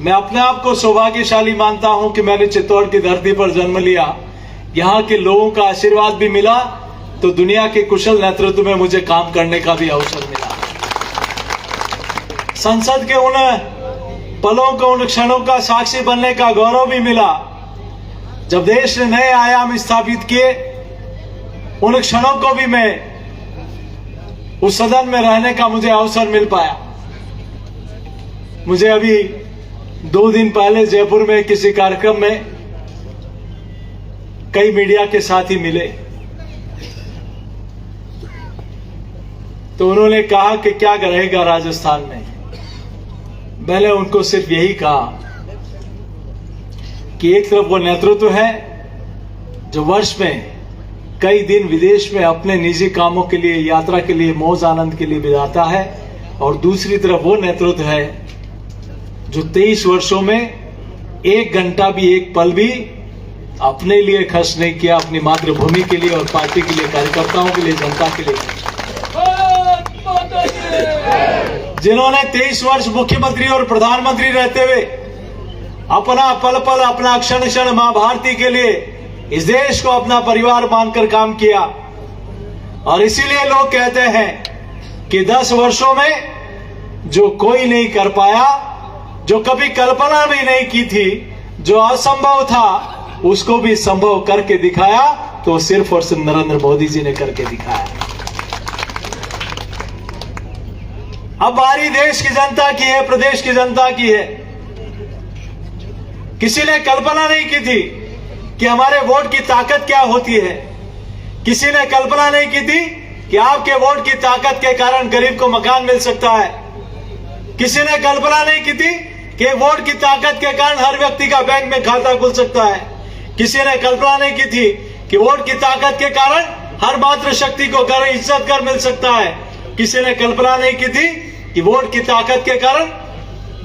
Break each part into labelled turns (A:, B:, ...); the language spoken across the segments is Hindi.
A: मैं अपने आप को सौभाग्यशाली मानता हूं कि मैंने चित्तौड़ की धरती पर जन्म लिया। यहाँ के लोगों का आशीर्वाद भी मिला तो दुनिया के कुशल नेतृत्व में मुझे काम करने का भी अवसर मिला। संसद के उन पलों को, उन क्षणों का साक्षी बनने का गौरव भी मिला जब देश ने नए आयाम स्थापित किए। उन क्षणों को भी मैं उस सदन में रहने का मुझे अवसर मिल पाया। मुझे अभी 2 दिन पहले जयपुर में किसी कार्यक्रम में कई मीडिया के साथी मिले तो उन्होंने कहा कि क्या रहेगा राजस्थान में। मैंने उनको सिर्फ यही कहा कि एक तरफ वो नेतृत्व है जो वर्ष में कई दिन विदेश में अपने निजी कामों के लिए, यात्रा के लिए, मौज आनंद के लिए बिताता है, और दूसरी तरफ वो नेतृत्व है जो 23 वर्षों में 1 घंटा भी, 1 पल भी अपने लिए खर्च नहीं किया, अपनी मातृभूमि के लिए और पार्टी के लिए, कार्यकर्ताओं के लिए, जनता के लिए। जिन्होंने 23 वर्ष मुख्यमंत्री और प्रधानमंत्री रहते हुए अपना पल पल, अपना क्षण क्षण मां भारती के लिए इस देश को अपना परिवार मानकर काम किया। और इसीलिए लोग कहते हैं कि 10 वर्षों में जो कोई नहीं कर पाया, जो कभी कल्पना भी नहीं की थी, जो असंभव था उसको भी संभव करके दिखाया, तो सिर्फ और सिर्फ नरेंद्र मोदी जी ने करके दिखाया। अब बारी देश की जनता की है, प्रदेश की जनता की है। किसी ने कल्पना नहीं की थी कि हमारे वोट की ताकत क्या होती है। किसी ने कल्पना नहीं की थी कि आपके वोट की ताकत के कारण गरीब को मकान मिल सकता है। किसी ने कल्पना नहीं की थी कि वोट की ताकत के कारण हर व्यक्ति का बैंक में खाता खुल सकता है। किसी ने कल्पना नहीं की थी कि वोट की ताकत के कारण हर मातृशक्ति को घर, इज्जत घर मिल सकता है। किसी ने कल्पना नहीं की थी कि वोट की ताकत के कारण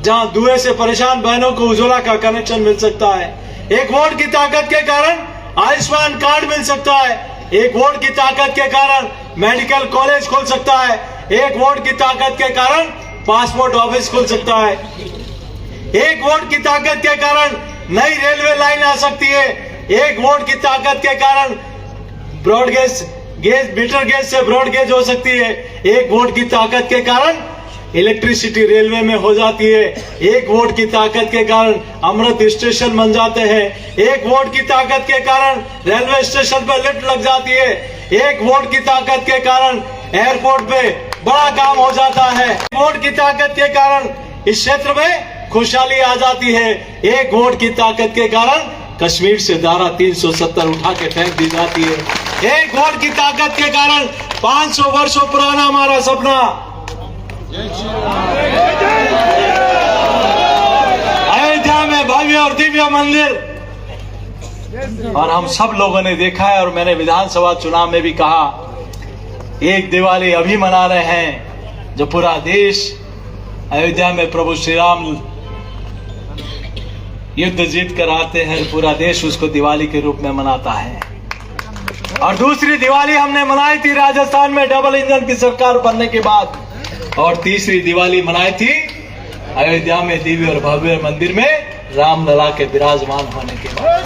A: जहां धुएं से परेशान बहनों को उज्ज्वला का कनेक्शन मिल सकता है। एक वोट की ताकत के कारण आयुष्मान कार्ड मिल सकता है। एक वोट की ताकत के कारण मेडिकल कॉलेज खुल सकता है। एक वोट की ताकत के कारण पासपोर्ट ऑफिस खुल सकता है। एक वोट की ताकत के कारण नई रेलवे लाइन आ सकती है। एक वोट की ताकत के कारण ब्रॉडगेज मीटर गेज से ब्रॉडगेज हो सकती है। एक वोट की ताकत के कारण इलेक्ट्रिसिटी रेलवे में हो जाती है। एक वोट की ताकत के कारण अमृत स्टेशन बन जाते हैं। एक वोट की ताकत के कारण रेलवे स्टेशन पर लिफ्ट लग जाती है। एक वोट की ताकत के कारण एयरपोर्ट पे बड़ा काम हो जाता है। वोट की ताकत के कारण इस क्षेत्र में खुशहाली आ जाती है। एक वोट की ताकत के कारण कश्मीर से धारा 370 उठा के फेंक दी जाती है। एक वोट की ताकत के कारण 500 वर्षों पुराना हमारा सपना अयोध्या में भव्य और दिव्य मंदिर, और हम सब लोगों ने देखा है, और मैंने विधानसभा चुनाव में भी कहा, एक दिवाली अभी मना रहे हैं जो पूरा देश अयोध्या में प्रभु श्री राम युद्ध जीत कर आते हैं, पूरा देश उसको दिवाली के रूप में मनाता है। और दूसरी दिवाली हमने मनाई थी राजस्थान में डबल इंजन की सरकार बनने के बाद, और तीसरी दिवाली मनाई थी अयोध्या में दिव्य और भव्य मंदिर में रामलला के विराजमान होने के बाद।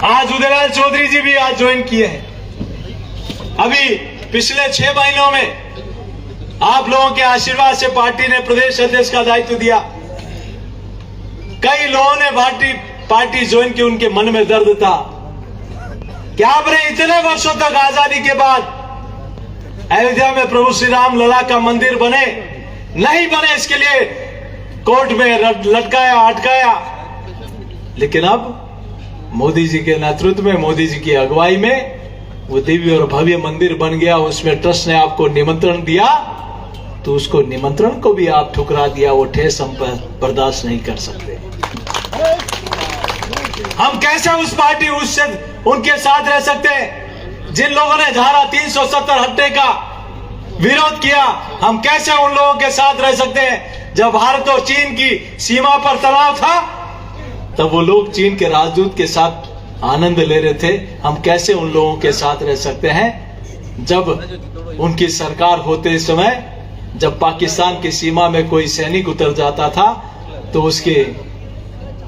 A: आज उदयलाल चौधरी जी भी आज ज्वाइन किए हैं। अभी पिछले 6 महीनों में आप लोगों के आशीर्वाद से पार्टी ने प्रदेश अध्यक्ष का दायित्व दिया। कई लोगों ने पार्टी ज्वाइन की, उनके मन में दर्द था कि आपने इतने वर्षों तक आजादी के बाद अयोध्या में प्रभु श्री राम लला का मंदिर बने नहीं बने, इसके लिए कोर्ट में लटकाया, अटकाया, लेकिन अब मोदी जी के नेतृत्व में, मोदी जी की अगुवाई में वो दिव्य और भव्य मंदिर बन गया। उसमें ट्रस्ट ने आपको निमंत्रण दिया तो उसको निमंत्रण को भी आप ठुकरा दिया। वो ठेस हम बर्दाश्त नहीं कर सकते। हम कैसे उस पार्टी उनके साथ रह सकते हैं जिन लोगों ने धारा 370 हटने का विरोध किया। हम कैसे उन लोगों के साथ रह सकते हैं जब भारत और चीन की सीमा पर तनाव था, तब वो लोग चीन के राजदूत के साथ आनंद ले रहे थे। हम कैसे उन लोगों के साथ रह सकते हैं जब उनकी सरकार होते समय जब पाकिस्तान की सीमा में कोई सैनिक उतर जाता था तो उसके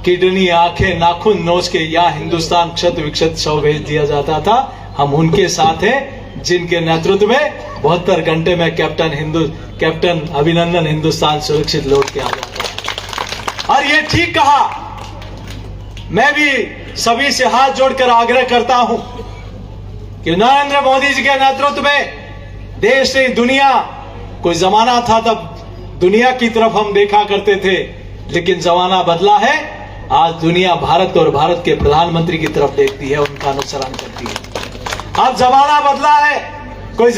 A: किडनी, आंखें, नाखून नोच के या हिंदुस्तान क्षत विक्षत शव भेज दिया जाता था। हम उनके साथ हैं जिनके नेतृत्व में 72 घंटे में कैप्टन अभिनंदन हिंदुस्तान सुरक्षित लौट के आ जाता है। और ये ठीक कहा। मैं भी सभी से हाथ जोड़कर आग्रह करता हूं कि नरेंद्र मोदी जी के नेतृत्व में देश से दुनिया, कोई जमाना था तब दुनिया की तरफ हम देखा करते थे, लेकिन जमाना बदला है। आज दुनिया भारत और भारत के प्रधानमंत्री की तरफ देखती है, उनका अनुसरण करती है। अब जमाना बदला है। कोई